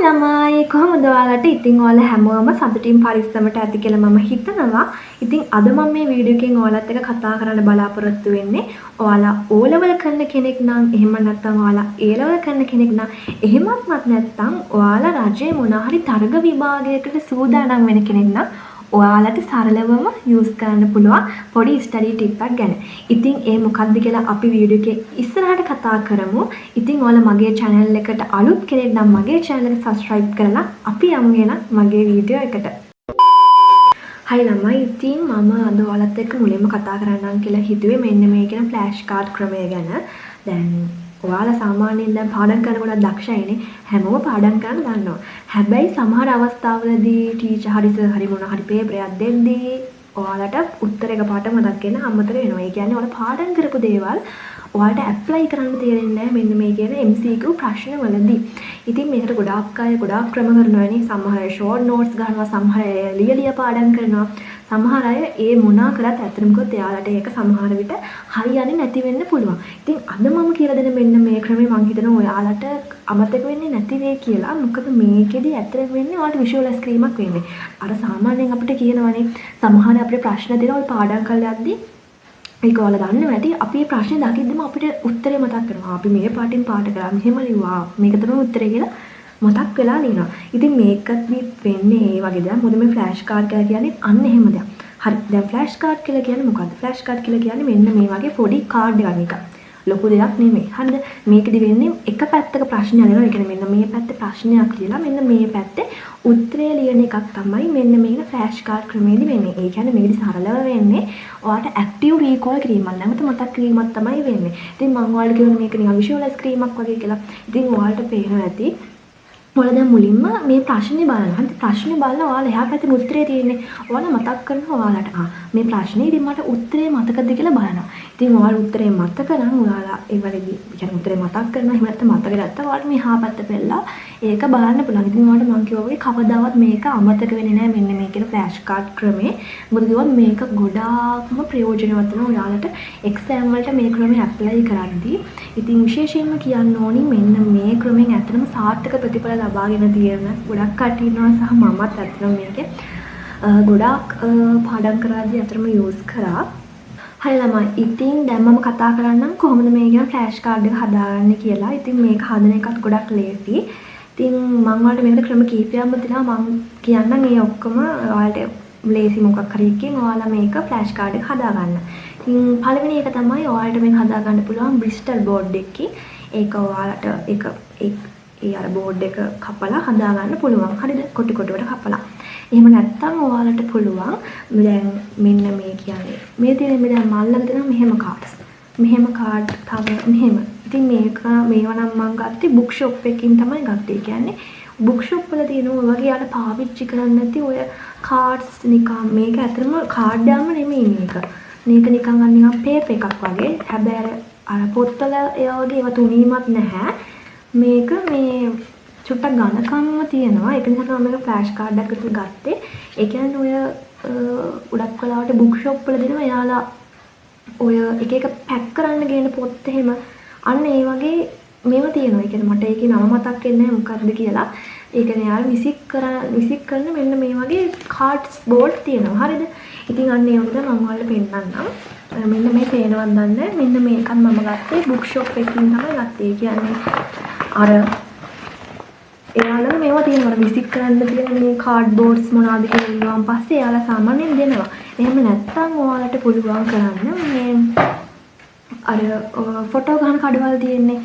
ළමයි කොහොමද ඔයාලට? ඉතින් ඔයාලා හැමෝම සතුටින් පරිස්සමට ඇති කියලා මම හිතනවා. ඉතින් අද මම මේ වීඩියෝ එකෙන් ඔයාලත් එක්ක කතා කරන්න බලාපොරොත්තු වෙන්නේ ඔයාලා O level කරන කෙනෙක් නම් එහෙම නැත්නම් ඔයාලා A level කරන කෙනෙක් නම් එහෙමත්වත් නැත්නම් ඔයාලා රජයේ මොන හරි තරග විභාගයකට සූදානම් වෙන කෙනෙක් නම් ඔයාලට සරලවම යූස් කරන්න පුළුවන් පොඩි ස්ටඩි ටිප් එකක් ගැන. ඉතින් ඒ මොකක්ද කියලා අපි වීඩියෝ එකේ ඉස්සරහට කතා කරමු. ඉතින් ඔයාලා මගේ channel එකට අලුත් කෙනෙක් නම් මගේ channel එක subscribe කරලා අපි යමු එහෙනම් මගේ වීඩියෝ එකට. හයි ළමයි, ඉතින් මම අද ඔයාලත් එක්ක මුලින්ම කතා කරන්නම් කියලා හිතුවේ මෙන්න මේ කියන ෆ්ලෑෂ් කාඩ් ක්‍රමය ගැන. දැන් ඔයාලා සාමාන්‍යයෙන් දැන් පාඩම් කරනකොට දක්ෂයිනේ. හැමෝම පාඩම් කරන්න දන්නවා. හැබැයි සමහර අවස්ථාවලදී ටීචර් හරි සර් හරි මොන හරි පේපර් එකක් දෙද්දී ඔයාලට උත්තර එකපාරට මතක් වෙන අමතක වෙනවා. ඒ කියන්නේ ඔයාලා පාඩම් කරපු දේවල් ඔයාලට ඇප්ලයි කරන්න තේරෙන්නේ නැහැ මෙන්න මේ කියන MCQ ප්‍රශ්න වලදී. ඉතින් මේකට ගොඩාක් අය ගොඩාක් ක්‍රම කරනවා නේ. සමහර අය ෂෝට් නෝට්ස් ගන්නවා, සමහර අය ලියලිය පාඩම් කරනවා. සමහර අය ඒ මොනා කරත් ඇත්තටම කිව්වොත් එයාලට ඒක සමහර විට හරියන්නේ නැති වෙන්න පුළුවන්. ඉතින් අද මම කියලා දෙන මෙන්න මේ ක්‍රමය මම හිතනවා ඔයාලට අමතක වෙන්නේ නැති වෙයි කියලා. මොකද මේකෙදි ඇත්තටම වෙන්නේ ඔයාලට විෂුවලයිස් කිරීමක් වෙන්නේ. අර සාමාන්‍යයෙන් අපිට කියනවනේ සමහර අපේ ප්‍රශ්න දෙනවා ඔය පාඩම් කරලා යද්දී ඒක ඔයාලා දන්නවා ඇති අපි මේ ප්‍රශ්නේ දකිද්දිම අපිට උත්තරේ මතක් කරනවා. අපි මේ පාටින් පාට කරා මෙහෙම ලිව්වා. මේක තමයි උත්තරේ කියලා මතක් වෙලා ලියනවා. ඉතින් මේකත් වෙන්නේ ඒ වගේ දෙයක්. මොකද මේ ෆ්ලෑෂ් කාඩ් කියලා කියන්නේ අන්න එහෙම දෙයක්. හරි. දැන් ෆ්ලෑෂ් කාඩ් කියලා කියන්නේ මොකද්ද? ෆ්ලෑෂ් කාඩ් කියලා කියන්නේ මෙන්න මේ වගේ පොඩි කාඩ් එකක්. ලොකු දෙයක් නෙමෙයි. හරිද? මේකෙදි වෙන්නේ එක පැත්තක ප්‍රශ්නයක් ලියනවා. ඒ කියන්නේ මෙන්න මේ පැත්තේ ප්‍රශ්නයක් ලියලා මෙන්න මේ පැත්තේ උත්තරය ලියන එකක් තමයි මෙන්න මේක ෆ්ලෑෂ් කාඩ් ක්‍රමයේදී වෙන්නේ. ඒ කියන්නේ මේකෙදි සරලව වෙන්නේ ඔයාලට ඇක්ටිව් රීකෝල් කිරීමක් නැමෙත මතක් කිරීමක් තමයි වෙන්නේ. ඉතින් මම ඔයාලට කියවනේ මේක නිකන් විෂුවලයිස් කිරීමක් වගේ කියලා. ඉතින් ඔයාලට පේනවා ඇති ඔයාලා දැන් මුලින්ම මේ ප්‍රශ්නේ බලන්න. හරි ප්‍රශ්නේ බලලා ඔයාලා එහා පැත්තේ උත්තරේ තියෙන්නේ. ඔයාලා මතක් කරනවා ඔයාලට මේ ප්‍රශ්නේ ඉතින් මට උත්තරේ මතකද කියලා බලනවා. ඉතින් ඔයාලා උත්තරේ මතක නම් ඔයාලා ඒ වලදී කියන්නේ උත්තරේ මතක් කරනවා. එහෙම නැත්නම් මතක නැත්තම් ඔයාලා මේ එහා පැත්ත පෙළලා ඒක බලන්න පුළුවන්. ඉතින් ඔයාලට මම කිව්වා වගේ කවදාවත් මේක අමතක වෙන්නේ නැහැ මෙන්න මේ කියන ෆ්ලෑෂ් කාඩ් ක්‍රමේ. මොකද කිව්වොත් මේක ගොඩාක්ම ප්‍රයෝජනවත් වෙනවා ඔයාලට එක්සෑම් වලට මේ ක්‍රමය ඇප්ලයි කරද්දී. ඉතින් විශේෂයෙන්ම කියන්න ඕනි මෙන්න මේ ක්‍රමෙන් ඇත්තටම සාර්ථක ප්‍රතිඵල ලබාගෙන තියෙන ගොඩක් කට්ටිය ඉන්නවා සහ මමත් ඇත්තටම මේකේ ගොඩාක් පාඩම් කරද්දී ඇත්තටම යූස් කරා. හරි ළමයි, ඉතින් දැන් මම කතා කරන්නම් කොහොමද මේ කියන ෆ්ලෑෂ් කාඩ් එක හදාගන්නේ කියලා. ඉතින් මේක හදන එකත් ගොඩක් ලේසි. ඉතින් මම ඔයාලට මේකට ක්‍රම කීපයක්ම දෙනවා. මම කියන්නම් ඒ ඔක්කොම ඔයාලට ලේසි මොකක් හරි එකකින් ඔයාලා මේක ෆ්ලෑෂ් කාඩ් එක හදාගන්න. ඉතින් පළවෙනි එක තමයි ඔයාලට මේක හදාගන්න පුළුවන් බ්‍රිස්ටල් බෝඩ් එකකින්. ඒක ඔයාලට ඒ අර බෝඩ් එක කපලා හදාගන්න පුළුවන්. හරිද? කොටි කොටුවට කපලා. එහෙම නැත්නම් ඔයාලට පුළුවන් දැන් මෙන්න මේ කියන්නේ මේ තියෙන මේ දැන් මල්ලක දෙනවා මෙහෙම කාඩ්ස්. මෙහෙම කාඩ් තව මෙහෙම. ඉතින් මේවා නම් මම ගත්තේ බුක් ෂොප් එකකින් තමයි ගත්තේ. ඒ කියන්නේ බුක් ෂොප් වල තියෙන ඔය වගේ යාට පාවිච්චි කරන්නේ නැති ඔය කාඩ්ස් නිකන් මේක ඇත්තටම කාඩ් යාම නෙමෙයි මේක. මේක නිකන් පේපර් එකක් වගේ. හැබැයි අර පොත්වල ඒ වගේ ඒවා තුනීමක් නැහැ. මේක මේ චුට්ටක් ඝනකම්ම තියෙනවා. ඒක නිසා තමයි මේක ෆ්ලෑෂ් කාඩ් එකකට ගත්තේ. ඒ කියන්නේ ඔය ගොඩක් වෙලාවට බුක් ෂොප් වල දෙනවා එයාලා ඔය එක එක පැක් කරන්න ගේන පොත් එහෙම අන්න ඒ වගේ මේවා තියෙනවා. ඒ කියන්නේ මට ඒකේ නම මතක් වෙන්නේ නැහැ මොකක්ද කියලා. ඒ කියන්නේ යාර විසික් කරන මෙන්න මේ වගේ කාඩ්ස් බෝඩ් තියෙනවා. හරිද? ඉතින් අන්න ඒ වගේ මම ඔයාලට පෙන්නන්නම්. මෙන්න මේ පේනවත් දන්නේ මෙන්න මේකත් මම ගත්තේ බුක් ෂොප් එකකින් තමයි ගත්තේ. ඒ කියන්නේ අර එයාලා මේවා තියෙනවා විසික් කරන්න තියෙන මේ කාඩ් බෝඩ්ස් මොනවාද කියලා ඉල්ලුවාන් පස්සේ එයාලා සාමාන්‍යයෙන් දෙනවා. එහෙම නැත්නම් ඔයාලට පුළුවන් කරන්න මේ අර ෆොටෝ ගන්න කඩවල තියෙන්නේ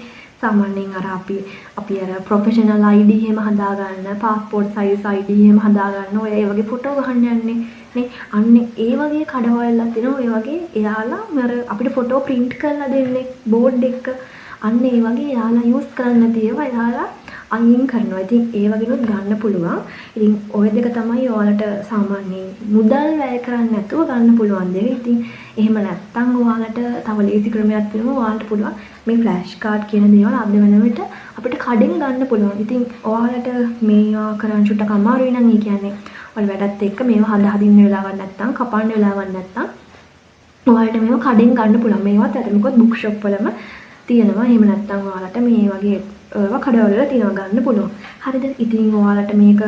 සාමාන්‍යයෙන් අර අපි අර ප්‍රොෆෙෂනල් ID එහෙම හදාගන්න, પાස්පෝර්ට් සයිස් ID එහෙම හදාගන්න ඔය ඒ වගේ ෆොටෝ ගන්න යන්නේ නේ. අන්න ඒ වගේ කඩවලක් තියෙනවා. ඒ වගේ එයාලා මර අපිට ෆොටෝ print කරලා දෙන්නේ බෝඩ් එක. අන්න ඒ වගේ එයාලා යූස් කරන්න තියෙනවා. එයාලා අයින් කරනවා. ඉතින් ඒ වගේනොත් ගන්න පුළුවන්. ඉතින් ඔය දෙක තමයි ඔයාලට සාමාන්‍යයෙන් මුදල් වැය කරන්නේ නැතුව ගන්න පුළුවන් දෙක. ඉතින් එහෙම නැත්නම් ඔයාලට තව ලේසි ක්‍රමයක් තියෙනවා. ඔයාලට පුළුවන් මේ ෆ්ලෑෂ් කාඩ් කියන දේවල් අද වෙන විට අපිට කඩෙන් ගන්න පුළුවන්. ඉතින් ඔයාලට මේවා කරන්න චුට්ටක් අමාරුයි නම් ඒ කියන්නේ ඔයාලා වැඩත් එක්ක මේවා හදින්න වෙලාවක් නැත්නම් කපන්න වෙලාවක් නැත්නම් ඔයාලට මේවා කඩෙන් ගන්න පුළුවන්. මේවත් අතනකොත් බුක් ෂොප් වලම තියෙනවා. එහෙම නැත්නම් ඔයාලට මේ වගේ ඒවා කඩවල තියව ගන්න පුළුවන්. හරිද? ඉතින් ඔයාලට මේක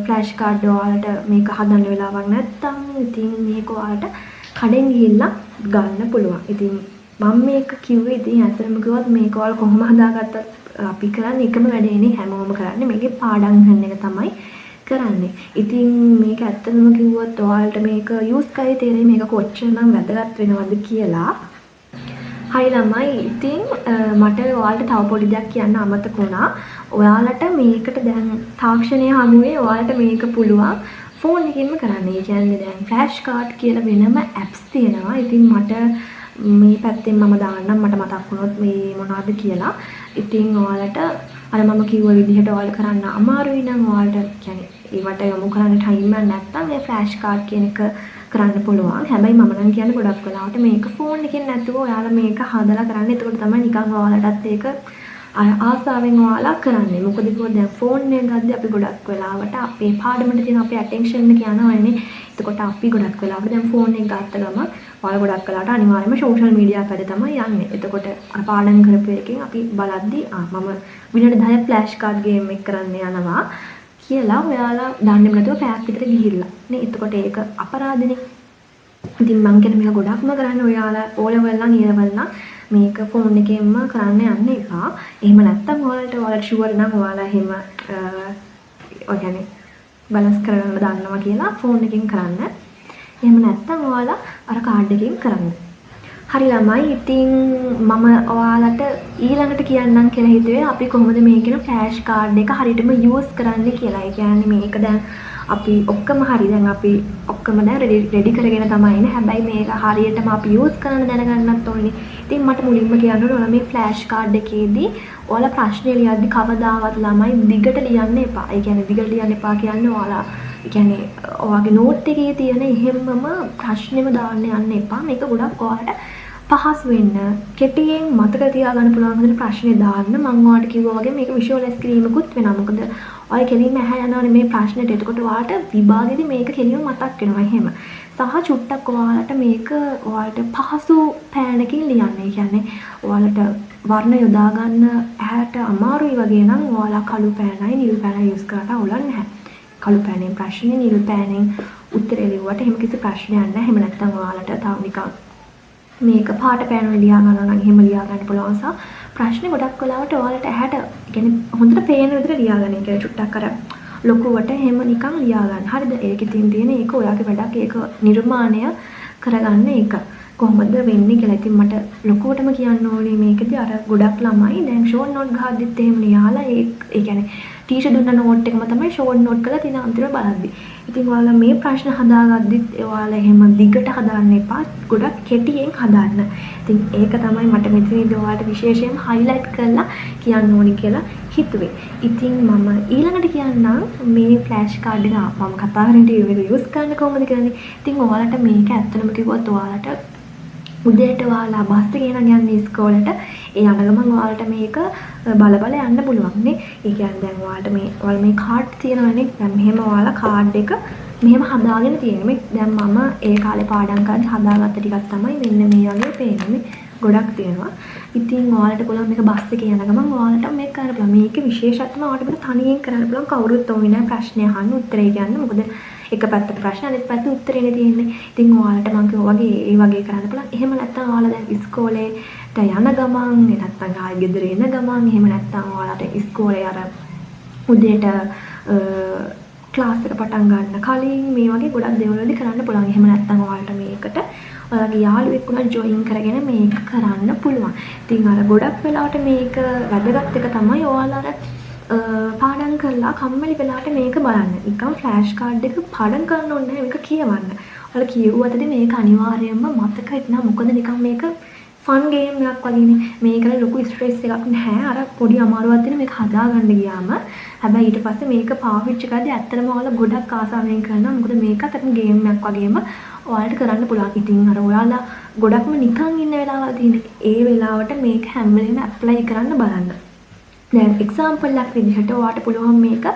ෆ්ලෑෂ් කාඩ් ඔයාලට මේක හදන්න වෙලාවක් නැත්තම් ඉතින් මේක ඔයාලට කඩෙන් ගිහිල්ලා ගන්න පුළුවන්. ඉතින් මම මේක කිව්වේ ඉතින් ඇත්තටම කිව්වොත් මේක ඔයාලා කොහොම හදාගත්තත් අපි කරන්නේ එකම වැඩේනේ හැමෝම කරන්නේ. මේකේ පාඩම් කරන එක තමයි කරන්නේ. ඉතින් මේක ඇත්තටම කිව්වොත් ඔයාලට මේක යූස් කරේ තේරෙයි මේක කොච්චරනම් වැදගත් වෙනවද කියලා. හරි ළමයි ඉතින් මට ඔයාලට තව පොඩි දෙයක් කියන්න අමතක වුණා. ඔයාලට මේකට දැන් තාක්ෂණයේ හමුවේ ඔයාලට මේක පුළුවන් ෆෝන් එකකින්ම කරන්න. ඒ කියන්නේ දැන් ෆ්ලෑෂ් කාඩ් කියලා වෙනම ඇප්ස් තියෙනවා. ඉතින් මට මේ පැත්තෙන් මම දාන්නම් මට මතක් වුණොත් මේ මොනවද කියලා. ඉතින් ඔයාලට අර මම කිව්ව විදිහට ඔයාලා කරන්න අමාරුයි නම් ඔයාලට කියන්නේ ඒවට යොමු කරන්න ටයිම් එකක් නැත්නම් මේ ෆ්ලෑෂ් කාඩ් කියන එක කරන්න පුළුවන්. හැබැයි මම නම් කියන්නේ ගොඩක් වෙලාවට මේක ෆෝන් එකෙන් නැතුව ඔයාලා මේක හදලා කරන්න. එතකොට තමයි නිකන් ඔයාලටත් ඒක ආසාවෙන් ඔයාලා කරන්නේ. මොකද කිව්වොත් දැන් ෆෝන් එක ගද්දි අපි ගොඩක් වෙලාවට අපේ පාඩමට තියෙන අපේ ඇටෙන්ෂන් එක යනවනේ. එතකොට අපි ගොඩක් වෙලාවට දැන් ෆෝන් එක ගත්ත ගමන් ඔයාලා ගොඩක් වෙලාවට අනිවාර්යයෙන්ම සෝෂල් මීඩියා පැත්තේ තමයි යන්නේ. එතකොට අර පාඩම් කරපු එකෙන් අපි බලද්දි මම විනාඩි 10 ෆ්ලෑෂ් කාඩ් ගේම් එක කරන්න යනවා කියලා ඔයාලා දන්නේම නැතුව පැයක් විතර ගිහිල්ලා නේ. එතකොට ඒක අපරාධනේ. ඉතින් මං කියන මේක ගොඩක්ම කරන්න ඔයාලා ඕලෙවල් නම් ඊලෙවල් නම් මේක ෆෝන් එකෙන්ම කරන්න යන්න එපා. එහෙම නැත්තම් ඔයාලට ෂුවර් නම් ඔයාලා එහෙම ඔය කියන්නේ බැලන්ස් කරගන්න දන්නවා කියලා ෆෝන් එකෙන් කරන්න. එහෙම නැත්තම් ඔයාලා අර කාඩ් එකෙන් කරන්න. හරි ළමයි ඉතින් මම ඔයාලට ඊළඟට කියන්නම් කියලා හිතුවේ අපි කොහොමද මේකේ ෆ්ලෑෂ් කාඩ් එක හරියටම යූස් කරන්නේ කියලා. ඒ කියන්නේ මේක දැන් අපි ඔක්කොම හරි දැන් අපි ඔක්කොම දැන් රෙඩි කරගෙන තමයි ඉන්නේ. හැබැයි මේක හරියටම අපි යූස් කරන්න දැනගන්නත් ඕනේ. ඉතින් මට මුලින්ම කියන්න ඕන මේ ෆ්ලෑෂ් කාඩ් එකේදී ඔයාලා ප්‍රශ්නේ ලියද්දි කවදාවත් ළමයි දිගට ලියන්න එපා. ඒ කියන්නේ දිගට ලියන්න එපා කියන්නේ ඔයාලා ඒ කියන්නේ ඔයාගේ නෝට් එකේ තියෙන එහෙම්මම ප්‍රශ්නෙම දාන්න යන්න එපා. මේක ගොඩක් ඔයාලට පහසු වෙන්න කෙටියෙන් මතක තියාගන්න පුළුවන් විදිහට ප්‍රශ්නේ දාන්න. මම ඔයාලට කිව්වා වගේ මේක විෂුවලයිස් කිරීමකුත් වෙනවා. මොකද ඔය කෙලින්ම ඇහැ යනවනේ මේ ප්‍රශ්නෙට. එතකොට ඔයාලට විභාගෙදි මේක කෙලින්ම මතක් වෙනවා එහෙම. සහ චුට්ටක් ඔයාලට මේක ඔයාලට පහසු පෑනකින් ලියන්න. ඒ කියන්නේ ඔයාලට වර්ණ යොදා ගන්න ඇහැට අමාරුයි වගේ නම් ඔයාලා කළු පෑනයි නිල් පෑනයි යූස් කරලා අවුලක් නැහැ. කළු පෑනෙන් ප්‍රශ්නේ නිල් පෑනෙන් උත්තරේ ලියුවට එහෙම කිසි ප්‍රශ්නයක් නැහැ. එහෙම නැත්නම් ඔයාලට තව නිකන් මේක පාට පෑන වල ලියා ගන්නවා නම් එහෙම ලියා ගන්න පුළුවන්. සහ ප්‍රශ්නේ ගොඩක් වෙලාවට ඔයාලට ඇහැට කියන්නේ හොඳට පේන විදිහට ලියා ගන්න. ඒ කියන්නේ චුට්ටක් අර ලොකුවට එහෙම නිකන් ලියා ගන්න. හරිද? ඒකේ තියෙන ඒක ඔයාගේ වැඩක්. ඒක නිර්මාණය කරගන්න එක. කොහොමද වෙන්නේ කියලා. ඉතින් මට ලොකුවටම කියන්න ඕනේ මේකදී අර ගොඩක් ළමයි දැන් ෂෝට් නෝට් ගහද්දිත් එහෙම ලියාලා ඒ කියන්නේ ටීචර් දුන්න නෝට් එකම තමයි ෂෝට් නෝට් කරලා තියෙන අන්තිම බලද්දි. ඉතින් ඔයාලා මේ ප්‍රශ්න හදාගද්දිත් ඔයාලා එහෙම දිගට හදාන්න එපා. ගොඩක් කෙටියෙන් හදාන්න. ඉතින් ඒක තමයි මට මෙතනදී ඔයාලට විශේෂයෙන් හයිලයිට් කරලා කියන්න ඕනි කියලා හිතුවේ. ඉතින් මම ඊළඟට කියන්නම් මේ ෆ්ලෑෂ් කාඩ් එක මම කතා කරන ටීවී එක යූස් කරන්න කොහොමද කියන්නේ. ඉතින් ඔයාලට මේක ඇත්තටම කිව්වොත් ඔයාලට උදේට ඔයාලා බස් එකේ යන ඉස්කෝලේට ඒ යන ගමන් ඔයාලට මේක බල යන්න පුළුවන් නේ. ඒ කියන්නේ දැන් ඔයාලට ඔයාලා මේ කාඩ් තියෙනවනේ. දැන් මෙහෙම ඔයාලා කාඩ් එක මෙහෙම හදාගෙන තියෙන්නේ. දැන් මම ඒ කාලේ පාඩම් කරද්දී හදාගත්ත ටිකක් තමයි මෙන්න මේ වගේ පේන්නේ. ගොඩක් තියෙනවා. ඉතින් ඔයාලට පුළුවන් මේක බස් එකේ යන ගමන් ඔයාලට මේක කරන්න පුළුවන්. මේකේ විශේෂත්වම ඔයාලට මේක තනියෙන් කරන්න පුළුවන්. කවුරුත් ඕනේ නැහැ ප්‍රශ්න අහන්න උත්තරේ කියන්න. මොකද එක පැත්තට ප්‍රශ්න අනිත් පැත්තට උත්තරේනේ තියෙන්නේ. ඉතින් ඔයාලට මම කිව්වා වගේ ඒ වගේ කරන්න පුළුවන්. එහෙම නැත්නම් ඔයාලා දැන් ඉස්කෝලේට යන ගමන් නැත්නම් ආයෙ ගෙදර එන ගමන් එහෙම නැත්නම් ඔයාලට ඉස්කෝලේ අර උදේට ක්ලාස් එක පටන් ගන්න කලින් මේ වගේ ගොඩක් දේවල් වලදී කරන්න පුළුවන්. එහෙම නැත්නම් ඔයාලට මේකට ඔයාලගේ යාළුවෙක් උනා ජොයින් කරගෙන මේක කරන්න පුළුවන්. ඉතින් අර ගොඩක් වෙලාවට මේක වැදගත් එක තමයි ඔයාලා අර පාඩම් කරලා කම්මැලි වෙලාවට මේක බලන්න. නිකන් ෆ්ලෑෂ් කාඩ් එක පාඩම් කරන්න ඕනේ නැහැ මේක කියවන්න. ඔයාලා කියුවතදී මේක අනිවාර්යයෙන්ම මතක හිටිනවා. මොකද නිකන් මේක ෆන් ගේම් එකක් වගේනේ. මේකල ලොකු ස්ට්‍රෙස් එකක් නැහැ. අර පොඩි අමාරුවක් තියෙන මේක හදාගන්න ගියාම. හැබැයි ඊට පස්සේ මේක පාවිච්චි කරද්දී ඇත්තටම ඔයාලා ගොඩක් ආසාවෙන් කරනවා. මොකද මේකත් අර ගේම් එකක් වගේම ඔයාලට කරන්න පුළුවන්. ඉතින් අර ඔයාලා ගොඩක්ම නිකන් ඉන්න වෙලාවල් තියෙන ඒ වෙලාවට මේක හැම වෙලේම ඇප්ලයි කරන්න බලන්න. දැන් එක්සැම්පල් එකක් විදිහට ඔයාලට පුළුවන් මේක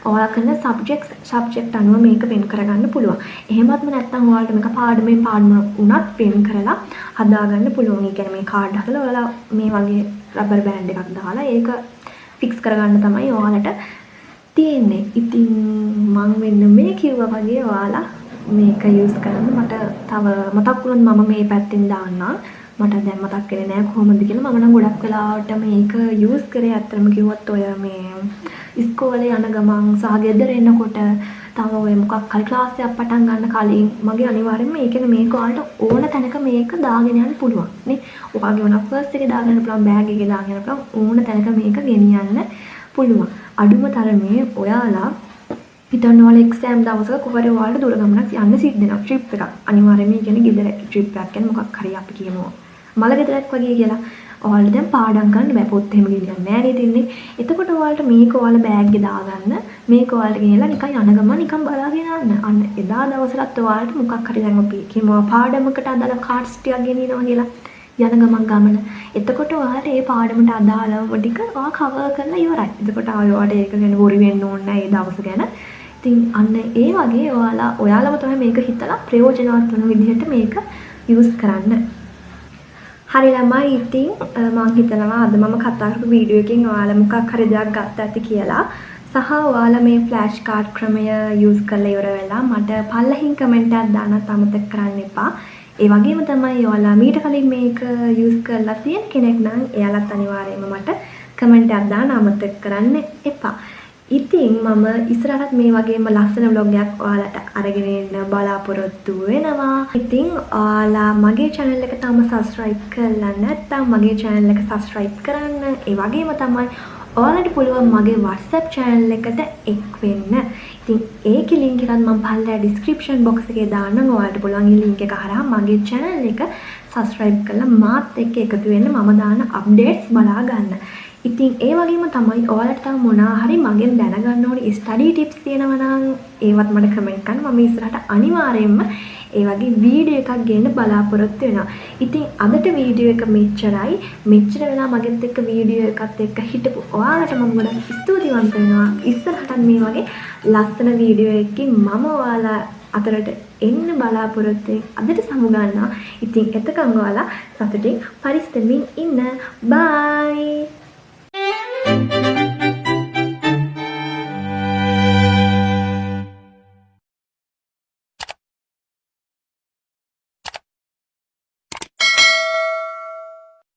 ඔයාලා කරන සබ්ජෙක්ට් අනුව මේක වෙන් කරගන්න පුළුවන්. එහෙමත්ම නැත්නම් ඔයාලට මේක පාඩම උනත් වෙන් කරලා හදාගන්න පුළුවන්. ඒ කියන්නේ මේ කාඩ් හදලා ඔයාලා මේ වගේ රබර් බෑන්ඩ් එකක් දාලා ඒක ෆික්ස් කරගන්න තමයි ඔයාලට තියෙන්නේ. ඉතින් මං වෙන්න මේ කිව්වා වගේ ඔයාලා මේක යූස් කරන්න. මට තව මතක් වුණොත් මම මේ පැත්තෙන් දාන්නම්. මට දැන් මතක් වෙන්නේ නැහැ කොහොමද කියලා. මම නම් ගොඩක් වෙලාවට මේක යූස් කරේ ඇත්තටම කිව්වොත් ඔය මේ ඉස්කෝලේ යන ගමන් සහ ගෙදර එනකොට තව ඔය මොකක් හරි ක්ලාස් එකක් පටන් ගන්න කලින් මගේ අනිවාර්යෙන්ම මේකනේ මේක ඔයාලට ඕන තැනක මේක දාගෙන යන්න පුළුවන් නේ. ඔයාගේ ඕන ෆස්ට් එකේ දාගෙන යන්න පුළුවන්, බෑග් එකේ දාගෙන යන්න පුළුවන්, ඕන තැනක මේක ගෙනියන්න පුළුවන්. අඩුම තරමේ ඔයාලා හිතන්න ඔයාලා එක්සෑම් දවසක කොහරි ඔයාලට දුර ගමනක් යන්න සිද්ධ වෙනවා. ට්‍රිප් එකක්. අනිවාර්යෙන්ම මේ කියන්නේ ගෙදර ට්‍රිප් එකක් කියන්නේ මොකක් හරි අපි කියමු මල ගෙදරක් වගේ කියලා. ඔයාලට දැන් පාඩම් කරන්න බෑ. පොත් එහෙම ගෙනියන්න නෑ නේද ඉන්නේ. එතකොට ඔයාලට මේක ඔයාලා බෑග් එකේ දාගන්න. මේක ඔයාලට ගෙනියලා නිකන් යන ගමන් නිකන් බලාගෙන යන්න. අන්න එදා දවසලත් ඔයාලට මොකක් හරි දැන් අපි කියමු පාඩමකට අදාළ කාඩ්ස් ටිකක් ගෙනියනවා කියලා. යන ගමන්. එතකොට ඔයාලට ඒ පාඩමට අදාළව ටික ඔයා කවර් කරලා ඉවරයි. එතකොට ඔයාලට ඒක ගැන වොරි වෙන්න ඕනේ නැහැ ඒ දවස ගැන. ඉතින් අන්න ඒ වගේ ඔයාලම තමයි මේක හිතලා ප්‍රයෝජනවත් වෙන විදිහට මේක යූස් කරන්න. හරි ළමයි ඉතින් මම හිතනවා අද මම කතා කරපු වීඩියෝ එකෙන් ඔයාලා මොකක් හරි දෙයක් ගත්ත ඇති කියලා. සහ ඔයාලා මේ ෆ්ලෑෂ් කාඩ් ක්‍රමය යූස් කරලා ඉවර වෙලා මට පල්ලෙහින් කමෙන්ට් එකක් දාන්නත් අමතක කරන්න එපා. ඒ වගේම තමයි ඔයාලා මීට කලින් මේක යූස් කරලා තියෙන කෙනෙක් නම් එයාලත් අනිවාර්යයෙන්ම මට කමෙන්ට් එකක් දාන්න අමතක කරන්න එපා. ඉතින් මම ඉස්සරහට මේ වගේම ලස්සන vlog එකක් ඔයාලට අරගෙන එන්න බලාපොරොත්තු වෙනවා. ඉතින් ඔයාලා මගේ channel එක තාම subscribe කරලා නැත්නම් මගේ channel එක subscribe කරන්න. ඒ වගේම තමයි ඔයාලට පුළුවන් මගේ WhatsApp channel එකට එක් වෙන්න. ඉතින් ඒකේ link එකත් මම පල්ලෙහා description box එකේ දාන්නම්. ඔයාලට පුළුවන් මේ link එක හරහා මගේ channel එක subscribe කරලා මාත් එක්ක එකතු වෙන්න, මම දාන updates බලා ගන්න. ඉතින් ඒ වගේම තමයි ඔයාලට තව මොනවා හරි මගෙන් දැනගන්න ඕනි study tips තියෙනවා නම් ඒවත් මට comment කරන්න. මම ඉස්සරහට අනිවාර්යයෙන්ම ඒ වගේ වීඩියෝ එකක් ගේන්න බලාපොරොත්තු වෙනවා. ඉතින් අදට වීඩියෝ එක මෙච්චරයි. මෙච්චර වෙලා මගෙත් එක්ක වීඩියෝ එකත් එක්ක හිටපු ඔයාලට මම ගොඩක් ස්තුතිවන්ත වෙනවා. ඉස්සරහට මේ වගේ ලස්සන වීඩියෝ එකකින් මම ඔයාලා අතරට එන්න බලාපොරොත්තු අදට සමුගන්නවා. ඉතින් එතකන් ඔයාලා සතුටින් පරිස්සමින් ඉන්න. බයි.